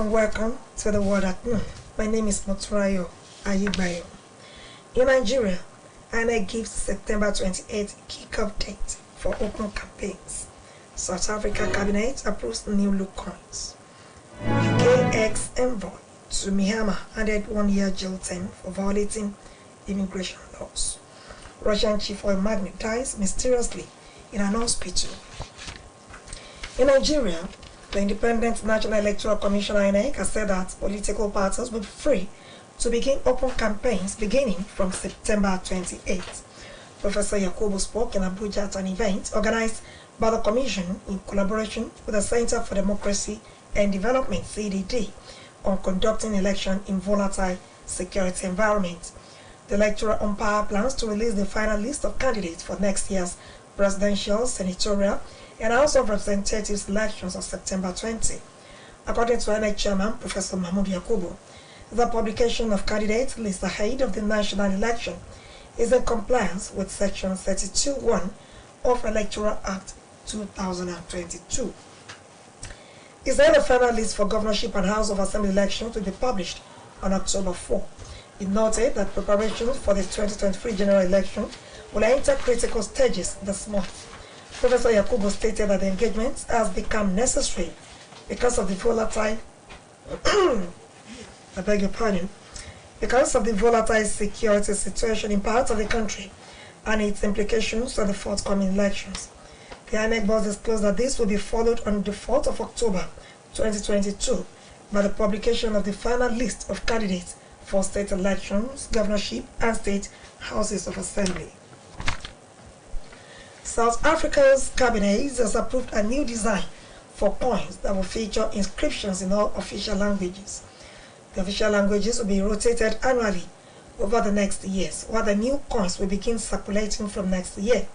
and welcome to the World at Noon. My name is Moturayo Ayigbayo. In Nigeria, INEC gives September 28th kick-off date for open campaigns. South Africa Cabinet approves new look coins. UK ex-envoy to Myanmar handed 1-year jail term for violating immigration laws. Russian chief oil magnate dies mysteriously in an hospital. In Nigeria, the Independent National Electoral Commission INEC has said that political parties will be free to begin open campaigns beginning from September 28th. Professor Yakubu spoke in Abuja at an event organized by the Commission in collaboration with the Center for Democracy and Development (CDD) on conducting election in volatile security environment. The electoral umpire plans to release the final list of candidates for next year's presidential, senatorial, and House of Representatives elections on September 20. According to INEC Chairman Professor Mahmoud Yakubu, the publication of candidate lists ahead of the national election is in compliance with Section 32(1) of Electoral Act 2022. He said the final list for governorship and House of Assembly elections will be published on October 4. He noted that preparations for the 2023 general election will enter critical stages this month. Professor Yakubu stated that the engagement has become necessary because of the volatile security situation in parts of the country and its implications on the forthcoming elections. The INEC board disclosed that this will be followed on the 4th of October 2022 by the publication of the final list of candidates for state elections, governorship, and state houses of assembly. South Africa's cabinet has approved a new design for coins that will feature inscriptions in all official languages. The official languages will be rotated annually over the next years, while the new coins will begin circulating from next year,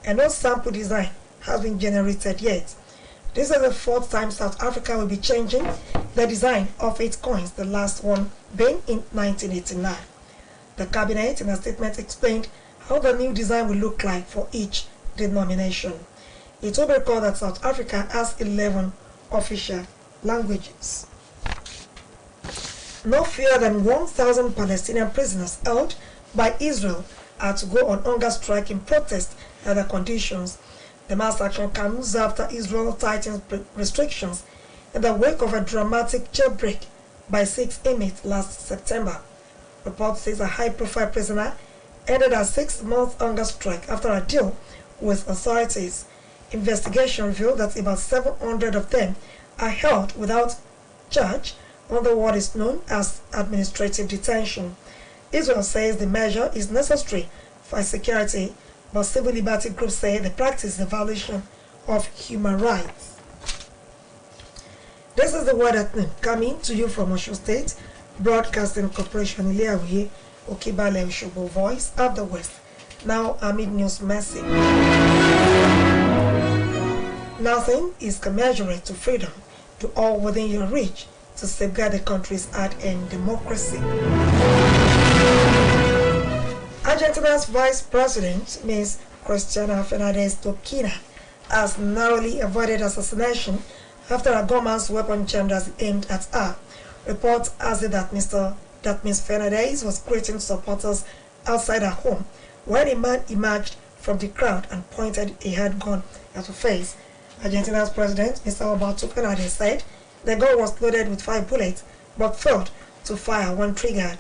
and no sample design has been generated yet. This is the 4th time South Africa will be changing the design of its coins, the last one being in 1989. The cabinet, in a statement, explained how the new design will look like for each denomination. It will be recalled that South Africa has 11 official languages. No fewer than 1,000 Palestinian prisoners held by Israel are to go on hunger strike in protest at the conditions. The mass action comes after Israel tightens restrictions in the wake of a dramatic jailbreak by 6 inmates last September. Report says a high-profile prisoner ended a 6-month hunger strike after a deal with authorities. Investigation revealed that about 700 of them are held without charge under what is known as administrative detention. Israel says the measure is necessary for security, but civil liberty groups say the practice is a violation of human rights. This is the Word at Noon, coming to you from Osho State Broadcasting Corporation, Iliawiye, Okibale Oshobo, Voice of the West. Now, amid news message. Nothing is commensurate to freedom, to all within your reach, to safeguard the country's hard-earned democracy. Argentina's Vice President, Ms. Cristina Fernández Kirchner, has narrowly avoided assassination after a gunman's weapon chambers aimed at her. Reports has it that Ms. Fernández was greeting supporters outside her home when a man emerged from the crowd and pointed a handgun at her face. Argentina's president, Mr. Alberto Fernández, said the gun was loaded with 5 bullets but failed to fire when triggered.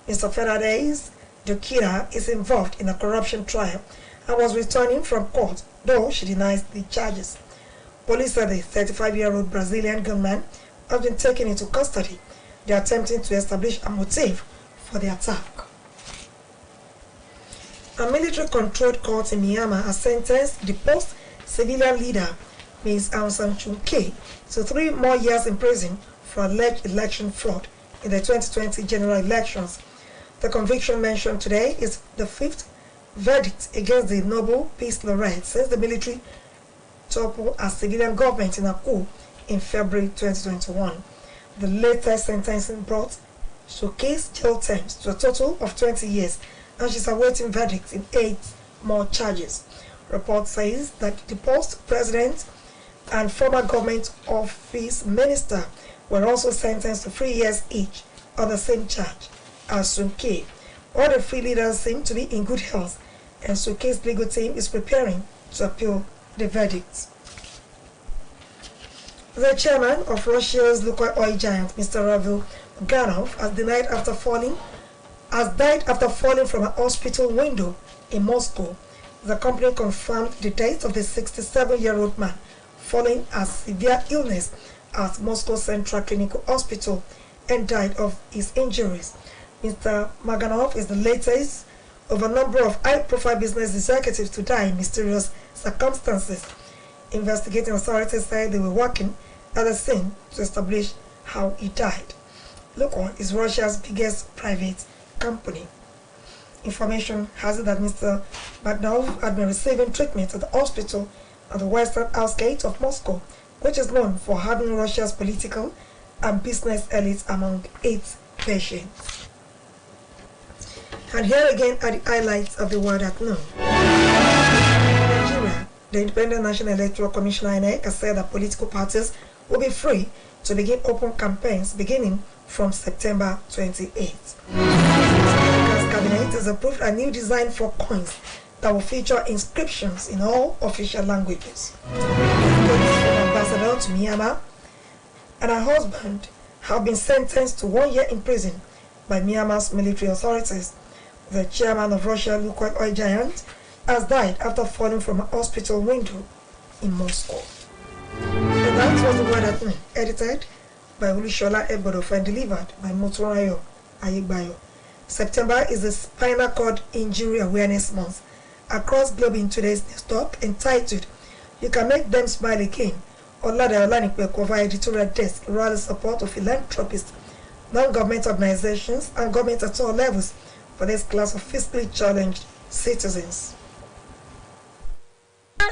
Mr. Fernández Kirchner is involved in a corruption trial and was returning from court, though she denies the charges. Police said the 35-year-old Brazilian gunman has been taken into custody. They are attempting to establish a motive for the attack. A military-controlled court in Myanmar has sentenced the post-civilian leader, Ms. Aung San Suu Kyi, to 3 more years in prison for alleged election fraud in the 2020 general elections. The conviction mentioned today is the 5th verdict against the Nobel Peace Laureate since the military toppled a civilian government in a coup in February 2021. The latest sentencing brought Suu Kyi's jail terms to a total of 20 years, and she's awaiting verdicts in 8 more charges. Report says that the post-president and former government office minister were also sentenced to 3 years each on the same charge as Sunke. All the three leaders seem to be in good health, and Sunke's legal team is preparing to appeal the verdict. The chairman of Russia's local oil giant, Mr. Ravel Ganov, has died after falling from an hospital window in Moscow. The company confirmed the death of the 67-year-old man following a severe illness at Moscow Central Clinical Hospital and died of his injuries. Mr. Maganov is the latest of a number of high-profile business executives to die in mysterious circumstances. Investigating authorities said they were working at the scene to establish how he died. Lukoil is Russia's biggest private company. Information has it that Mr. Maganov had been receiving treatment at the hospital at the western outskirts of Moscow, which is known for having Russia's political and business elites among its patients. And here again are the highlights of the world at noon. In Nigeria, the Independent National Electoral Commission (INEC) has said that political parties will be free to begin open campaigns beginning from September 28th. The cabinet has approved a new design for coins that will feature inscriptions in all official languages. Ambassador to Myanmar and her husband have been sentenced to 1 year in prison by Myanmar's military authorities. The chairman of Russia's local oil giant has died after falling from a hospital window in Moscow. And that was the word at me, edited by Ulishola Ebodofa and delivered by Moturayo Ayigbayo. September is the Spinal Cord Injury Awareness Month across globe. In today's news talk entitled "You Can Make Them Smile Again," Olade Olanipe cover editorial desk rally support of philanthropists, non-government organizations, and government at all levels for this class of fiscally challenged citizens.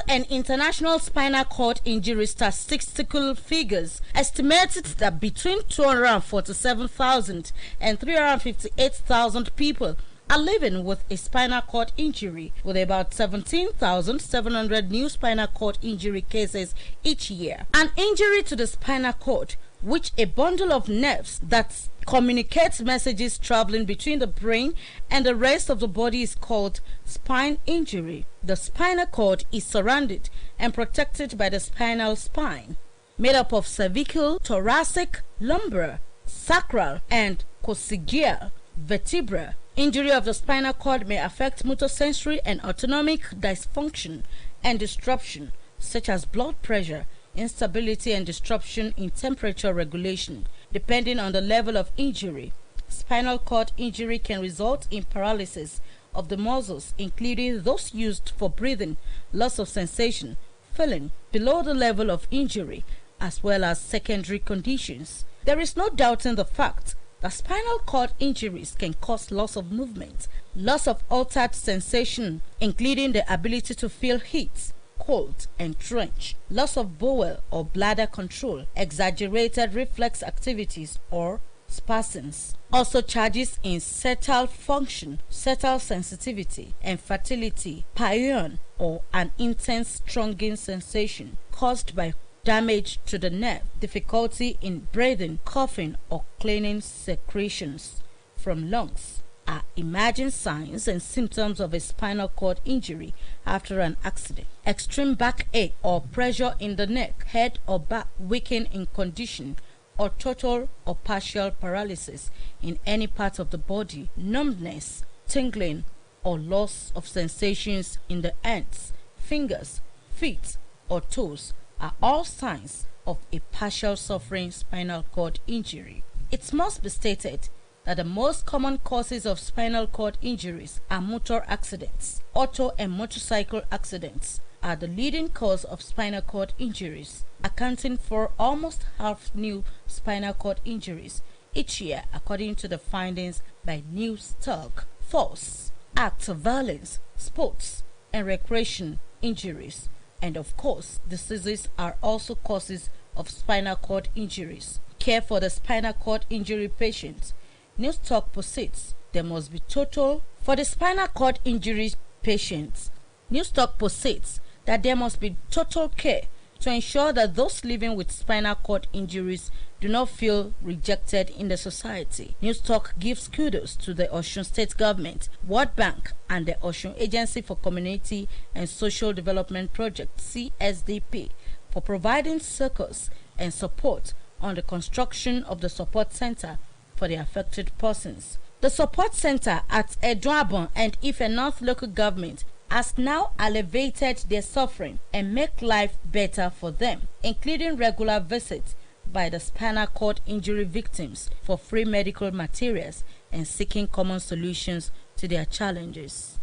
And international spinal cord injury statistical figures estimated that between 247,000 and 358,000 people are living with a spinal cord injury, with about 17,700 new spinal cord injury cases each year. An injury to the spinal cord, which a bundle of nerves that communicates messages traveling between the brain and the rest of the body, is called spine injury. The spinal cord is surrounded and protected by the spinal spine, made up of cervical, thoracic, lumbar, sacral, and coccygeal vertebra. Injury of the spinal cord may affect motor-sensory and autonomic dysfunction and disruption, such as blood pressure, instability, and disruption in temperature regulation, depending on the level of injury. Spinal cord injury can result in paralysis of the muscles, including those used for breathing, loss of sensation, feeling below the level of injury, as well as secondary conditions. There is no doubting the fact that spinal cord injuries can cause loss of movement, loss of altered sensation, including the ability to feel heat, cold, and drench, loss of bowel or bladder control, exaggerated reflex activities or spasms. Also changes in sexual function, sexual sensitivity, and fertility, pain, or an intense stronging sensation caused by damage to the nerve, difficulty in breathing, coughing, or cleaning secretions from lungs are emerging signs and symptoms of a spinal cord injury after an accident. Extreme backache or pressure in the neck, head, or back, weakening in condition, or total or partial paralysis in any part of the body, numbness, tingling, or loss of sensations in the hands, fingers, feet, or toes are all signs of a partial suffering spinal cord injury. It must be stated that the most common causes of spinal cord injuries are motor accidents. Auto and motorcycle accidents are the leading cause of spinal cord injuries, accounting for almost half new spinal cord injuries each year, according to the findings by News Talk. Force, acts of violence, sports, and recreation injuries, and of course, diseases are also causes of spinal cord injuries. Care for the spinal cord injury patients. News Talk posits there must be total for the spinal cord injury patients. News Talk posits that there must be total care to ensure that those living with spinal cord injuries do not feel rejected in the society. News Talk gives kudos to the Osun State Government, World Bank, and the Osun Agency for Community and Social Development Project (CSDP) for providing succors and support on the construction of the support center for the affected persons. The support center at Edwabon and Ife North local government has now alleviated their suffering and make life better for them, including regular visits by the spinal cord injury victims for free medical materials and seeking common solutions to their challenges.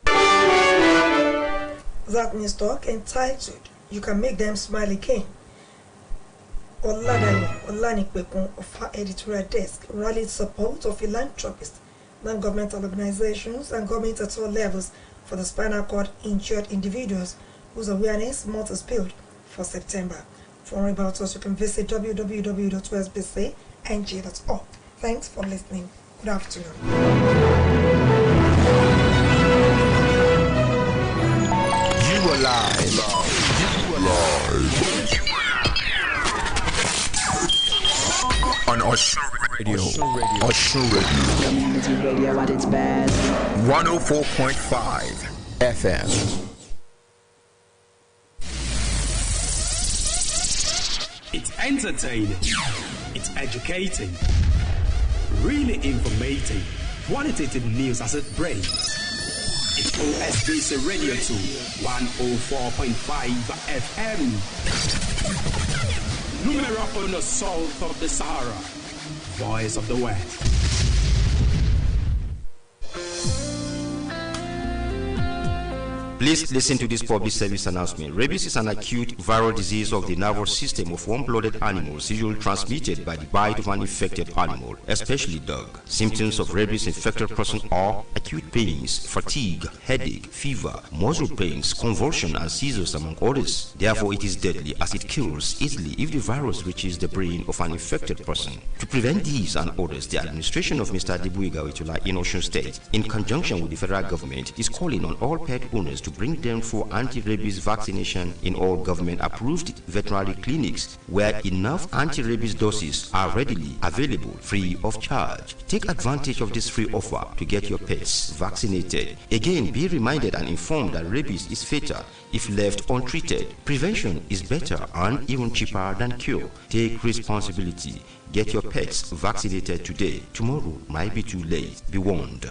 That news talk entitled "You Can Make Them Smile Again." Olanikpekun of our editorial desk rallied support of philanthropists, non-governmental organizations, and government at all levels for the spinal cord injured individuals whose awareness month is built for September. For more about us, you can visit www.osbcng.org. Thanks for listening. Good afternoon. You are live. On Osun Radio. Osun Radio. Community radio at its best. 104.5 FM. It's entertaining. It's educating. Really informative. Qualitative news as it breaks. It's OSBC Radio 2, 104.5 FM. Numero uno south of the Sahara. Voice of the West. Please listen to this public service announcement. Rabies is an acute viral disease of the nervous system of warm-blooded animals, usually transmitted by the bite of an infected animal, especially dog. Symptoms of rabies-infected person are acute pains, fatigue, headache, fever, muscle pains, convulsion, and seizures, among others. Therefore, it is deadly as it kills easily if the virus reaches the brain of an infected person. To prevent these and others, the administration of Mr. Adibuiga Wetula in Osun State, in conjunction with the federal government, is calling on all pet owners to bring them for anti-rabies vaccination in all government-approved veterinary clinics where enough anti-rabies doses are readily available free of charge. Take advantage of this free offer to get your pets vaccinated. Again, be reminded and informed that rabies is fatal if left untreated. Prevention is better and even cheaper than cure. Take responsibility. Get your pets vaccinated today. Tomorrow might be too late. Be warned.